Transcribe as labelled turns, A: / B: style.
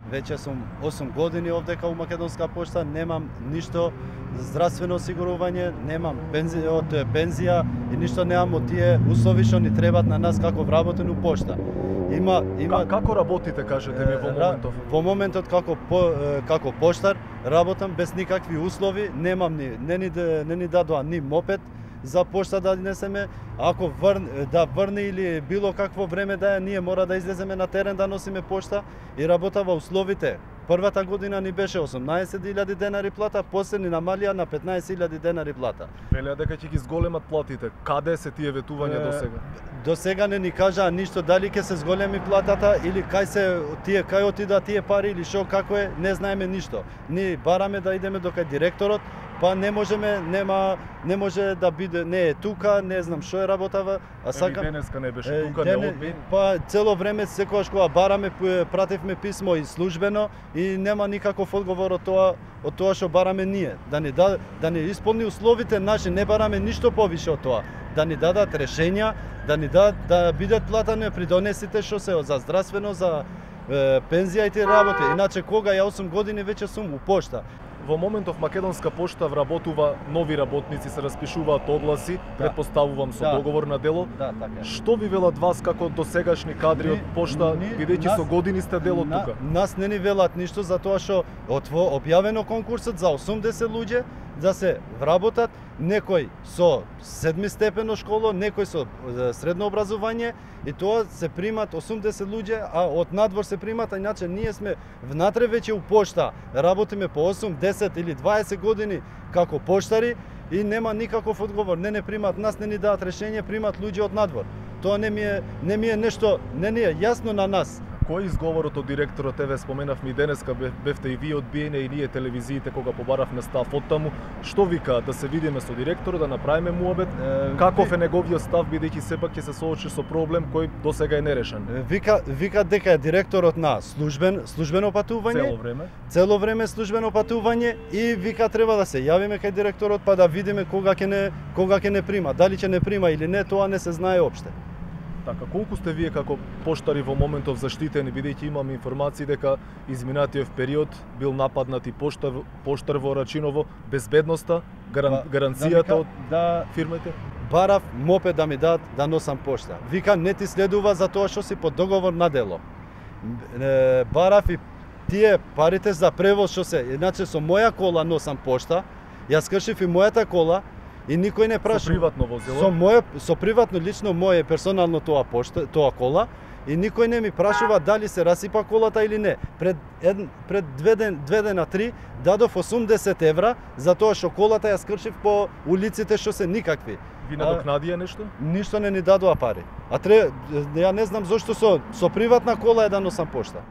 A: Веќе сум 8 години овдека у Македонска пошта, немам ништо здравствено осигурување, немам пензија и ништо немам од тие услови што ни требат на нас како вработен у пошта.
B: Како работите, кажете ми во моментов?
A: Во моментот како поштар работам без никакви услови, немам не ни дадоа ни мопед за пошта да несеме, ако врне или било какво време да е, ние мора да излеземе на терен да носиме пошта и работа во условите. Првата година ни беше 18.000 денари плата, после ни намалија на 15.000 денари плата.
B: Велеа дека ќе ги зголемат платите. Каде се тие ветувања до сега?
A: До сега не ни кажаа ништо дали ќе се зголеми платата или кај отидаа тие пари или што како е, не знаеме ништо. Ни бараме да идеме до кај директорот, па не може да биде, не е тука, не знам што е работава, а сакам
B: денеска не беше тука, не одби.
A: Па цело време секогаш кога бараме пративме писмо и службено и нема никаков одговор од тоа што бараме ние. Да ни исполни условите наши, не бараме ништо повише од тоа. Да ни дадат решенја, да бидат платани придонесите што се за здравствено, за пензија и тие работи. Иначе кога ја 8 години веќе сум у пошта.
B: Во моментов Македонска пошта вработува нови работници, се распишуваат огласи, предпоставувам со договор на дело.
A: Да, така.
B: Што ви велат вас како досегашни кадри од пошта, бидејќи со години сте дел од тука?
A: Нас не ни велат ништо затоа што објавено конкурсот за 80 луѓе да се вработат, некој со 7 степено школо, некој со средно образование и тоа се примат 80 луѓе, а од надвор се примат, а иначе ние сме внатре веќе у пошта, работиме по 8, 10 или 20 години како поштари и нема никаков одговор, не примат нас, не ни дадат решение, примат луѓе од надвор. Тоа не ми е нешто, не ни е јасно на нас.
B: Кој изговорот од директорот, еве споменавме и денеска, бевте и вие одбиени и ние телевизиите кога побаравме став од таму, што вика да се видиме со директорот, да направиме муабет, каков е неговиот став бидејќи сепак ќе се соочи со проблем кој досега е нерешен?
A: Вика дека е директорот на службено патување. Цело време службено патување и вика треба да се јавиме кај директорот па да видиме кога ќе не прима, дали ќе не прима или не, тоа не се знае опште.
B: Така, колку сте вие како поштари во моментов заштитени, бидејќи имаме информации дека изминатиот период бил нападнат и поштар во Рачиново, безбедноста, гаранцијата од фирмите?
A: Барав мопед да ми дадат да носам пошта. Вика не ти следува за тоа што си под договор на дело. Барав и тие парите за превоз што се, иначе со моја кола носам пошта, јас кршив и мојата кола, и никој не прашува.
B: Со приватно возило?
A: Со приватно, лично мое персонално тоа кола, и никој не ми прашува дали се расипа колата или не. Пред две дена три дадов 80 евра за тоа што колата ја скршив по улиците што се никакви.
B: Ви надокнадија нешто?
A: Ништо не ни дадоа пари. Ја не знам зошто со приватна кола е да носам пошта.